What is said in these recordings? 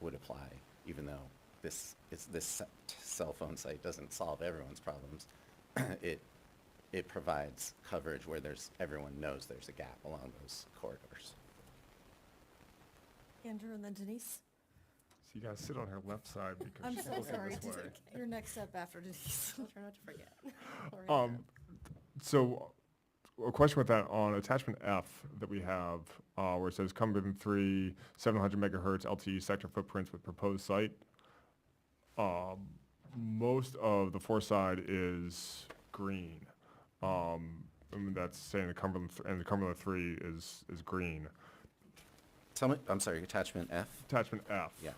would apply, even though this cell phone site doesn't solve everyone's problems. It it provides coverage where everyone knows there's a gap along those corridors. Andrew and then Denise. So you guys sit on her left side because I'm she's so looking sorry. this way. Your next step after Denise. I'll try not to forget. So a question with that on attachment F that we have, where it says come within 3 700 megahertz LTE sector footprints with proposed site. Most of the foreside is green. I mean, that's saying the Cumberland and the Cumberland 3 is green. I'm sorry, attachment F? Attachment F. Yeah,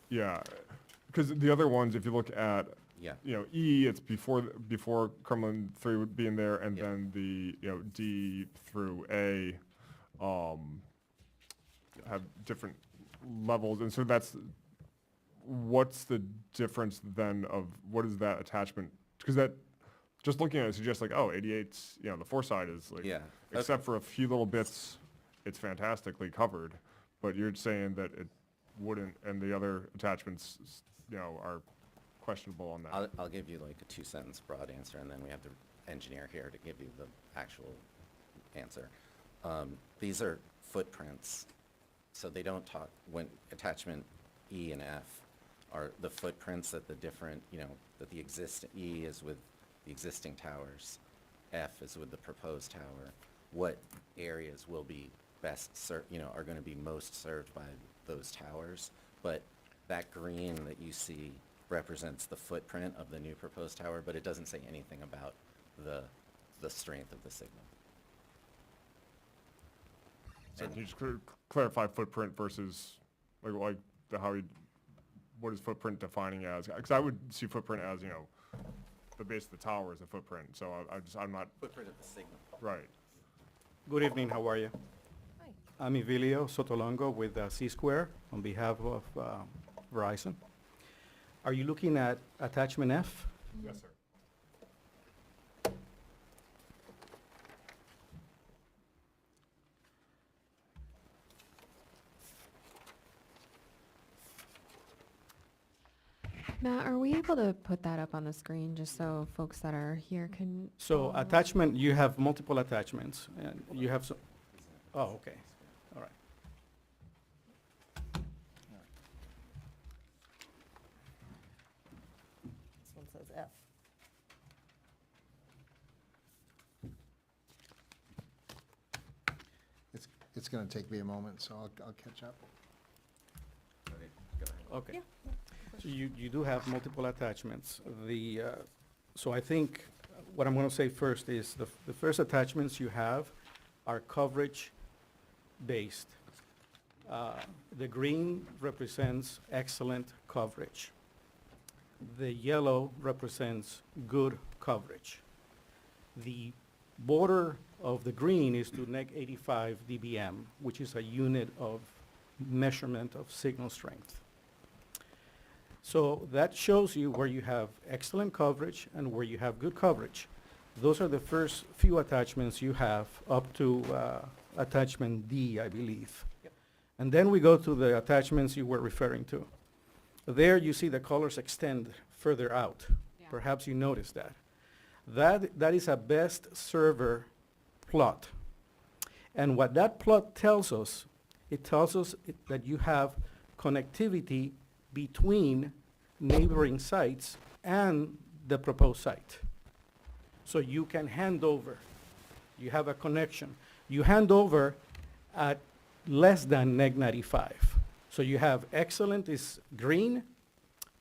Yeah, because the other ones, if you look at, yeah. E, it's before Cumberland 3 would be in there, and Yeah. then the, D through A, have different levels, and so what's the difference then of, what is that attachment? Because that, just looking at it suggests like, 88's, the foreside is like, Yeah. except for a few little bits, it's fantastically covered, but you're saying that it wouldn't, and the other attachments, are questionable on that. I'll give you like a 2-sentence broad answer, and then we have the engineer here to give you the actual answer. These are footprints, so they don't talk, when attachment E and F are the footprints that the different, that the E is with the existing towers, F is with the proposed tower. What areas will be best are going to be most served by those towers, but that green that you see represents the footprint of the new proposed tower, but it doesn't say anything about the strength of the signal. So can you just clarify footprint versus, what is footprint defining as? Because I would see footprint as, the base of the tower is a footprint, so I'm not, Footprint of the signal. right. Good evening, how are you? Hi. I'm Emilio Sotolongo with C-Square on behalf of Verizon. Are you looking at attachment F? Yes, sir. Matt, are we able to put that up on the screen just so folks that are here can? So follow? attachment, you have multiple attachments, and you have some, oh, okay, all right. This one says F. It's going to take me a moment, so I'll catch up. Okay, go ahead. Okay. Yeah. So you do have multiple attachments. So I think what I'm going to say first is the first attachments you have are coverage-based. The green represents excellent coverage. The yellow represents good coverage. The border of the green is to neg 85 dBm, which is a unit of measurement of signal strength. So that shows you where you have excellent coverage and where you have good coverage. Those are the first few attachments you have up to attachment D, I believe. Yep. And then we go to the attachments you were referring to. There you see the colors extend further out. Yeah. Perhaps you noticed that. That is a best server plot. And what that plot tells us, it tells us that you have connectivity between neighboring sites and the proposed site. So you can hand over. You have a connection. You hand over at less than neg 95. So you have excellent is green,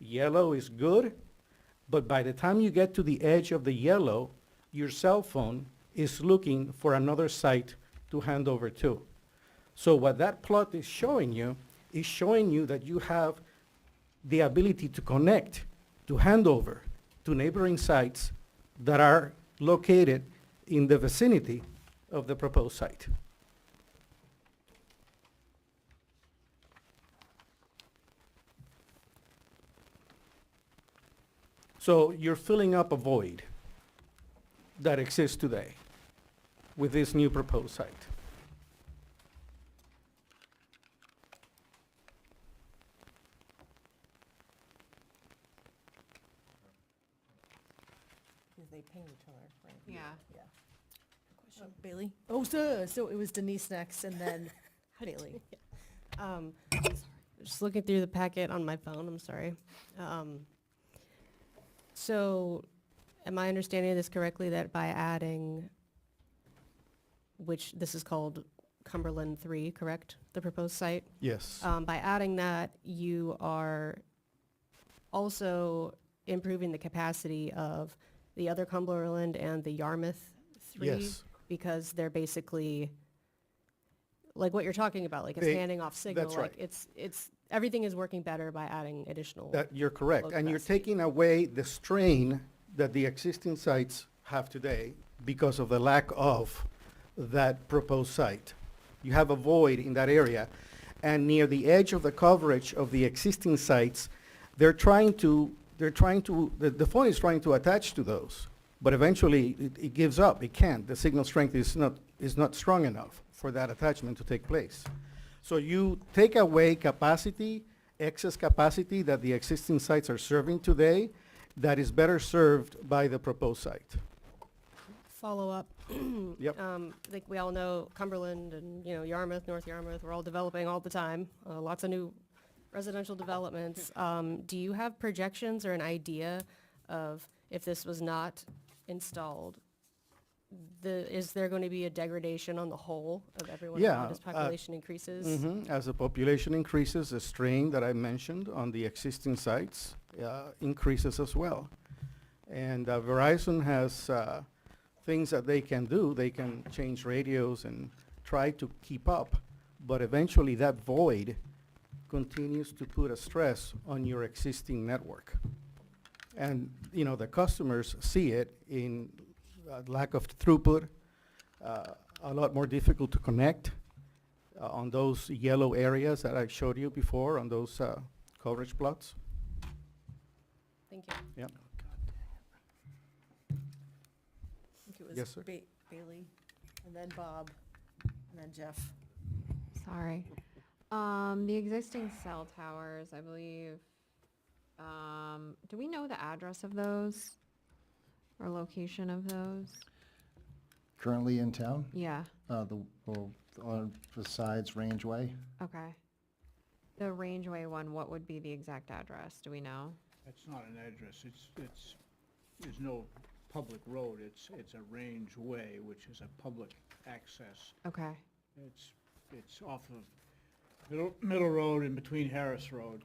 yellow is good, but by the time you get to the edge of the yellow, your cell phone is looking for another site to hand over to. So what that plot is showing you that you have the ability to connect, to hand over to neighboring sites that are located in the vicinity of the proposed site. So you're filling up a void that exists today with this new proposed site. Because they ping each other, right? Yeah. Yeah. Bailey? Oh, so it was Denise next, and then Bailey. Just looking through the packet on my phone, I'm sorry. So, am I understanding this correctly, that by adding, which this is called Cumberland 3, correct? The proposed site? Yes. By adding that, you are also improving the capacity of the other Cumberland and the Yarmouth 3? Yes. Because they're basically, like what you're talking about, like it's They- handing off signal. that's Like right. it's, everything is working better by adding additional. That, you're correct. load And you're capacity. taking away the strain that the existing sites have today because of the lack of that proposed site. You have a void in that area. And near the edge of the coverage of the existing sites, the phone is trying to attach to those. But eventually, it gives up. It can't. The signal strength is not strong enough for that attachment to take place. So you take away capacity, excess capacity that the existing sites are serving today, that is better served by the proposed site. Follow up. Yep. I think we all know Cumberland and, Yarmouth, North Yarmouth, we're all developing all the time. Lots of new residential developments. Do you have projections or an idea of if this was not installed, is there going to be a degradation on the whole of everyone Yeah, around as population increases? As the population increases, the strain that I mentioned on the existing sites increases as well. And Verizon has things that they can do. They can change radios and try to keep up, but eventually that void continues to put a stress on your existing network. And, the customers see it in lack of throughput, a lot more difficult to connect on those yellow areas that I showed you before, on those coverage plots. Thank you. Yep. I think it was Yes, sir. Bailey, and then Bob, and then Jeff. Sorry. The existing cell towers, I believe, do we know the address of those? Or location of those? Currently in town, Yeah, on besides Rangeway, okay. The Rangeway one, what would be the exact address? Do we know? It's not an address, there's no public road, it's a range way, which is a public access. Okay, It's off of Middle Road in between Harris Road.